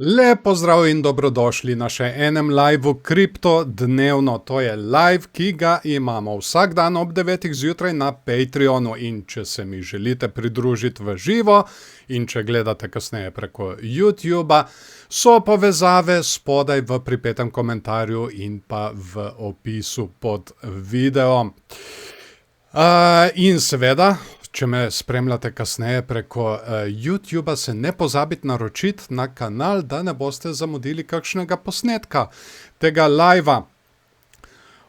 Lepo zdrav in dobrodošli na še enem liveu Kripto dnevno. To je live, ki ga imamo vsak dan ob 9 zjutraj na Patreonu. In če se mi želite pridružiti v živo in če gledate kasneje preko YouTuba, so povezave spodaj v pripetem komentarju in pa v opisu pod videom. In seveda, če me spremljate kasneje preko YouTuba, se ne pozabite naročiti na kanal, da ne boste zamudili kakšnega posnetka tega livea.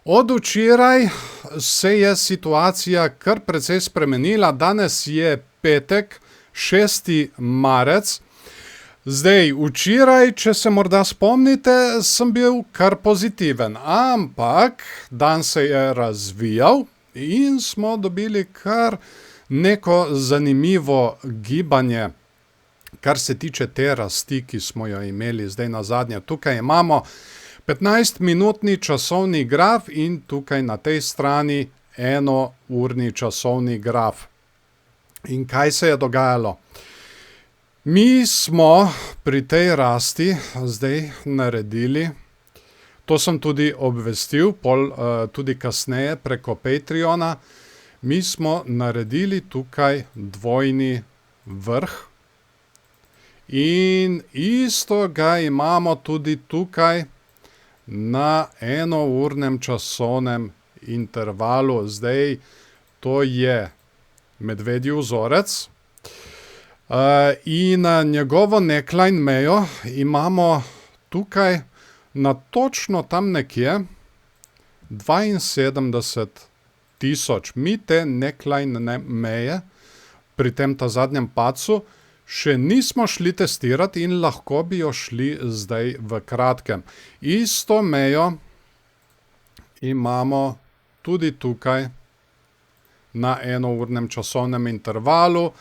Od včeraj se je situacija kar precej spremenila. Danes je petek, 6. marec. Zdaj, včeraj, če se morda spomnite, sem bil kar pozitiven, ampak dan se je razvijal in smo dobili kar neko zanimivo gibanje, kar se tiče te rasti, ki smo jo imeli zdaj nazadnje. Tukaj imamo 15-minutni časovni graf in tukaj na tej strani enourni časovni graf. In kaj se je dogajalo? Mi smo pri tej rasti zdaj naredili, to sem tudi obvestil, tudi kasneje preko Patreona, mi smo naredili tukaj dvojni vrh in isto ga imamo tudi tukaj na enournem časovnem intervalu. Zdaj, to je medvedji vzorec in njegovo neckline mejo imamo tukaj na točno tam nekje 72 tisoč. Mi te neckline meje pri tem zadnjem padcu še nismo šli testirati in lahko bi jo šli zdaj v kratkem. Isto mejo imamo tudi tukaj na enournem časovnem intervalu,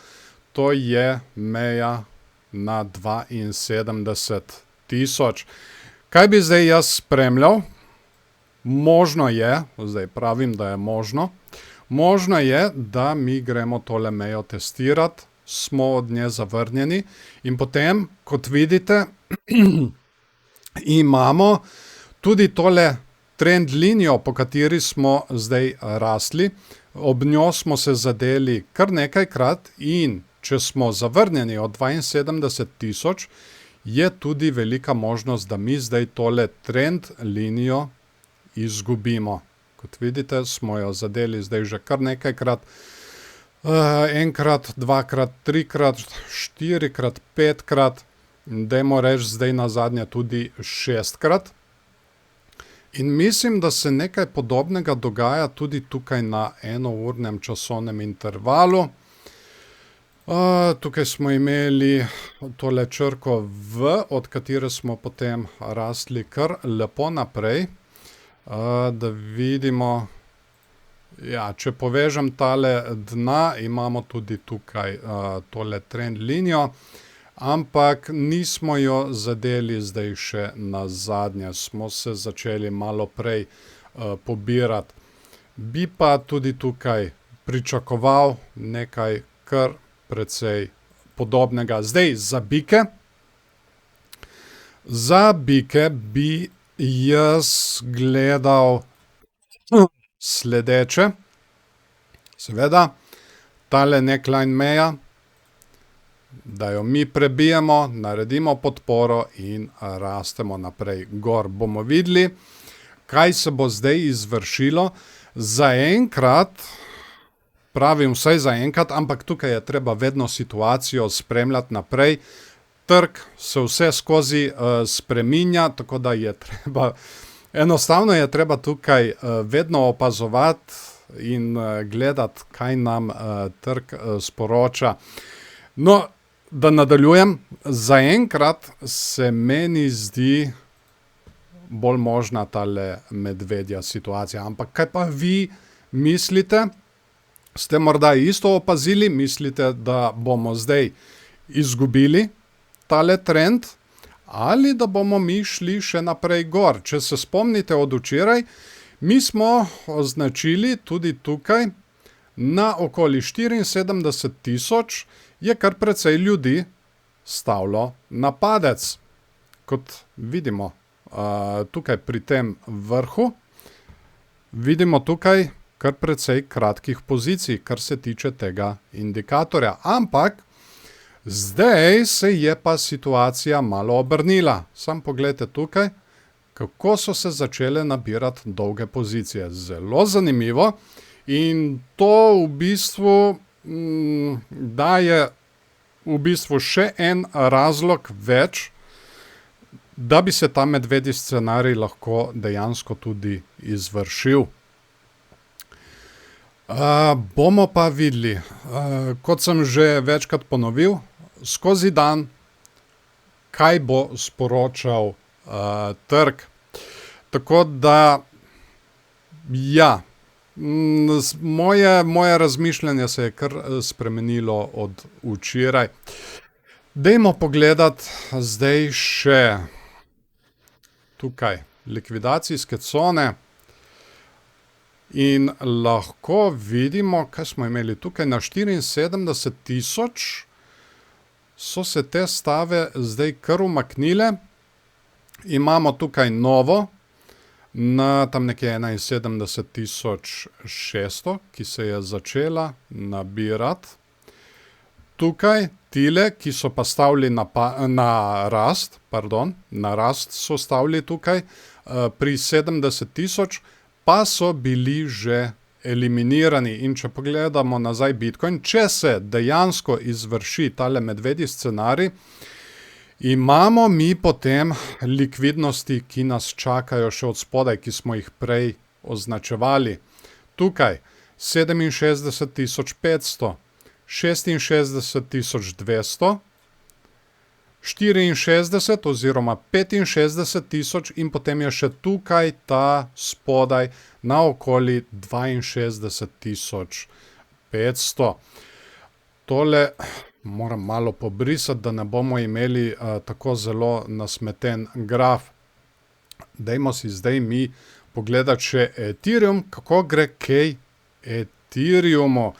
to je meja na 72 tisoč. Kaj bi zdaj jaz spremljal? Možno je, zdaj pravim, da je možno je, da mi gremo tole mejo testirati, smo od nje zavrnjeni in potem, kot vidite, imamo tudi tole trend linijo, po kateri smo zdaj rasli. Ob njo smo se zadeli kar nekajkrat in če smo zavrnjeni od 72 tisoč, je tudi velika možnost, da mi zdaj tole trend linijo izgubimo. Kot vidite, smo jo zadeli zdaj že kar nekajkrat. Enkrat, dvakrat, trikrat, štirikrat, petkrat, dajmo reči zdaj nazadnje tudi 6-krat. In mislim, da se nekaj podobnega dogaja tudi tukaj na enournem časovnem intervalu. Tukaj smo imeli tole črko V, od katere smo potem rasli kar lepo naprej. Da vidimo, ja, če povežem tale dna, imamo tudi tukaj tole trend linijo, ampak nismo jo zadeli zdaj še nazadnje, smo se začeli malo prej pobirati. Bi pa tudi tukaj pričakoval nekaj kar precej podobnega. Zdaj, za bike bi jaz gledal sledeče. Seveda, tale neckline meja, da jo mi prebijemo, naredimo podporo in rastemo naprej. Gor bomo videli, kaj se bo zdaj izvršilo. Zaenkrat, pravim vsaj zaenkrat, ampak tukaj je treba vedno situacijo spremljati naprej. Trg se vse skozi spreminja, tako da je treba, enostavno je treba tukaj vedno opazovati in gledati, kaj nam trg sporoča. No, da nadaljujem, zaenkrat se meni zdi bolj možna tale medvedja situacija. Ampak kaj pa vi mislite? Ste morda isto opazili? Mislite, da bomo zdaj izgubili tale trend, ali da bomo mi šli še naprej gor? Če se spomnite od včeraj, mi smo označili tudi tukaj na okoli 74 tisoč je kar precej ljudi stavilo na padec. kot vidimo tukaj pri tem vrhu, vidimo tukaj kar precej kratkih pozicij, kar se tiče tega indikatorja. Ampak zdaj se je pa situacija malo obrnila. Sam pogledajte tukaj, kako so se začele nabirati dolge pozicije. Zelo zanimivo in to v bistvu daje v bistvu še en razlog več, da bi se ta medvedji scenarij lahko dejansko tudi izvršil. Bomo pa videli, kot sem že večkrat ponovil, skozi dan, kaj bo sporočal trg. Tako da, ja, moje razmišljanje se je kar spremenilo od včeraj. Dajmo pogledati zdaj še tukaj likvidacijske cone. In lahko vidimo, kaj smo imeli tukaj na 74 000, so se te stave zdaj kar umaknile. Imamo tukaj novo, na tam nekje 71 600, ki se je začela nabirati. Tukaj tile, ki so pa stavili na rast so stavili tukaj pri 70 000, pa so bili že eliminirani. In če pogledamo nazaj Bitcoin, če se dejansko izvrši tale medvedji scenarij, imamo mi potem likvidnosti, ki nas čakajo še od spodaj, ki smo jih prej označevali. Tukaj 67 500, 66 200, 64 oziroma 65 000 in potem je še tukaj ta spodaj na okoli 62 500. Tole moram malo pobrisati, da ne bomo imeli tako zelo nasmeten graf. Dajmo si zdaj mi pogledati še Ethereum, kako gre kaj Ethereumu.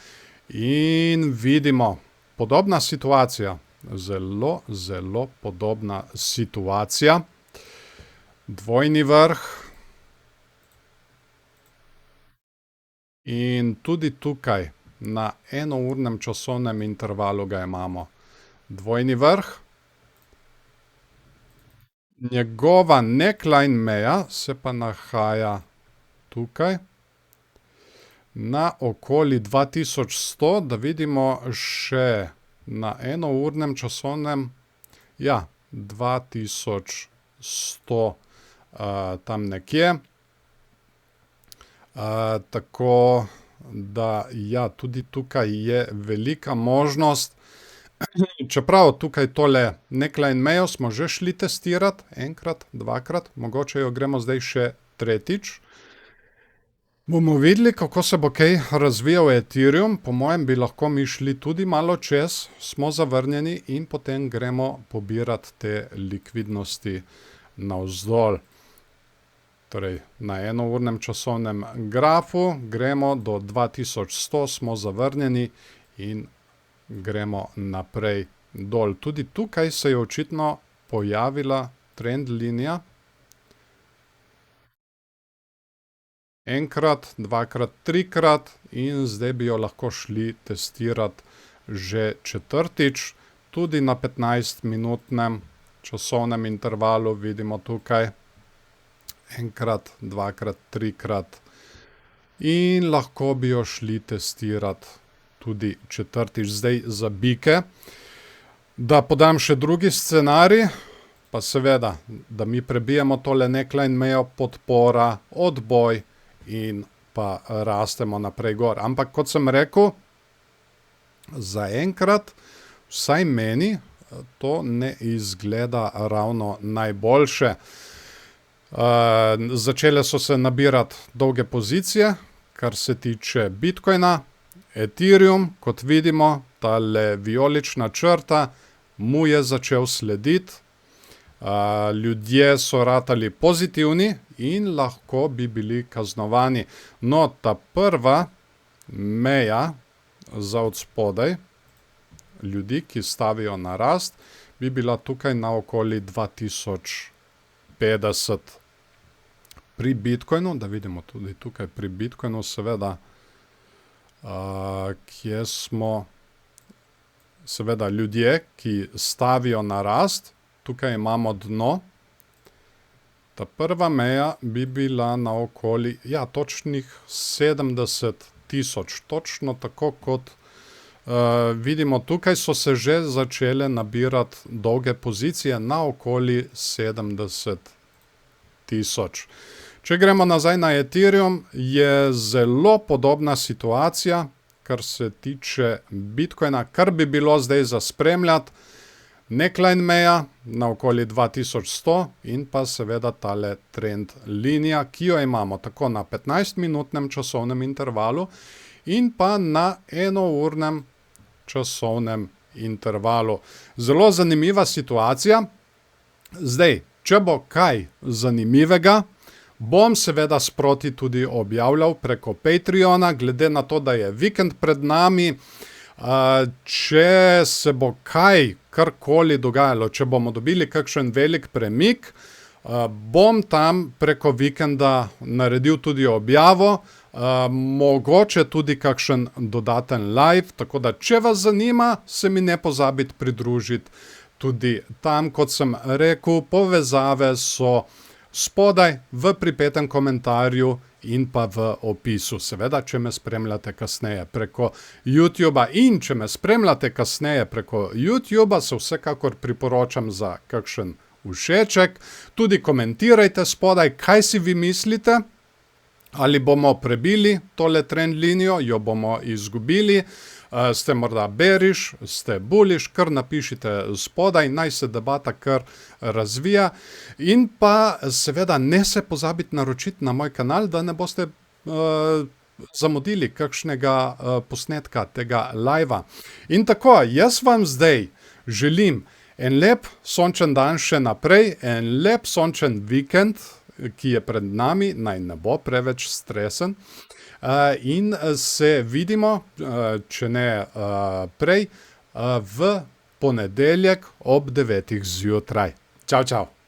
In vidimo, podobna situacija. Zelo, zelo podobna situacija. Dvojni vrh. In tudi tukaj na enournem časovnem intervalu ga imamo. Dvojni vrh. Njegova neckline meja se pa nahaja tukaj na okoli 2100, da vidimo še na enournem časovnem, ja, 2100 tam nekje. Tako da, ja, tudi tukaj je velika možnost. Čeprav tukaj tole neckline mejo smo že šli testirati, enkrat, dvakrat, mogoče jo gremo zdaj še tretjič. Bomo videli, kako se bo kaj razvijal Ethereum. Po mojem bi lahko mi šli tudi malo čez, smo zavrnjeni in potem gremo pobirati te likvidnosti navzdol. Torej, na enournem časovnem grafu gremo do 2100, smo zavrnjeni in gremo naprej dol. Tudi tukaj se je očitno pojavila trend linija. Enkrat, dvakrat, trikrat in zdaj bi jo lahko šli testirati že četrtič. Tudi na 15-minutnem časovnem intervalu vidimo tukaj enkrat, dvakrat, trikrat in lahko bi jo šli testirati tudi četrtič. Zdaj za bike, da podam še drugi scenarij, pa seveda, da mi prebijemo tole neckline mejo, podpora, odboj in pa rastemo naprej gor. Ampak kot sem rekel, zaenkrat, vsaj meni, to ne izgleda ravno najboljše. Začele so se nabirati dolge pozicije, kar se tiče Bitcoina. Ethereum, kot vidimo, tale vijolična črta, mu je začel slediti. Ljudje so ratali pozitivni in lahko bi bili kaznovani. No, ta prva meja za odspodaj, ljudi, ki stavijo na rast, v bi bila tukaj na okoli 2050. Pri Bitcoinu, da vidimo tudi tukaj pri Bitcoinu, seveda, kje smo, seveda ljudje, ki stavijo na rast, tukaj imamo dno. Ta prva meja bi bila na okoli, točnih 70 tisoč, točno tako kot vidimo, tukaj so se že začele nabirati dolge pozicije na okoli 70 tisoč. Če gremo nazaj na Ethereum, je zelo podobna situacija, kar se tiče Bitcoina, kar bi bilo zdaj za spremljati. Neckline meja na okoli 2100 in pa seveda tale trend linija, ki jo imamo tako na 15-minutnem časovnem intervalu in pa na enournem časovnem intervalu. Zelo zanimiva situacija. Zdaj, če bo kaj zanimivega, bom seveda sproti tudi objavljal preko Patreona, glede na to, da je vikend pred nami. Če se bo karkoli dogajalo, če bomo dobili kakšen velik premik, bom tam preko vikenda naredil tudi objavo, mogoče tudi kakšen dodaten live, tako da če vas zanima, se mi ne pozabite pridružiti tudi tam, kot sem rekel, povezave so spodaj v pripetem komentarju in pa v opisu. Seveda, če me spremljate kasneje preko YouTuba in če me spremljate kasneje preko YouTuba, se vsekakor priporočam za kakšen všeček. Tudi komentirajte spodaj, kaj si vi mislite, ali bomo prebili tole trend linijo, jo bomo izgubili, ste morda bearish, ste bullish, kar napišite spodaj, naj se debata kar razvija. In pa seveda ne se pozabiti naročiti na moj kanal, da ne boste zamudili kakšnega posnetka tega live-a. In tako, jaz vam zdaj želim en lep sončen dan še naprej, en lep sončen vikend, ki je pred nami, naj ne bo preveč stresen. In se vidimo, če ne prej, v ponedeljek ob 9. zjutraj. Čau, čau!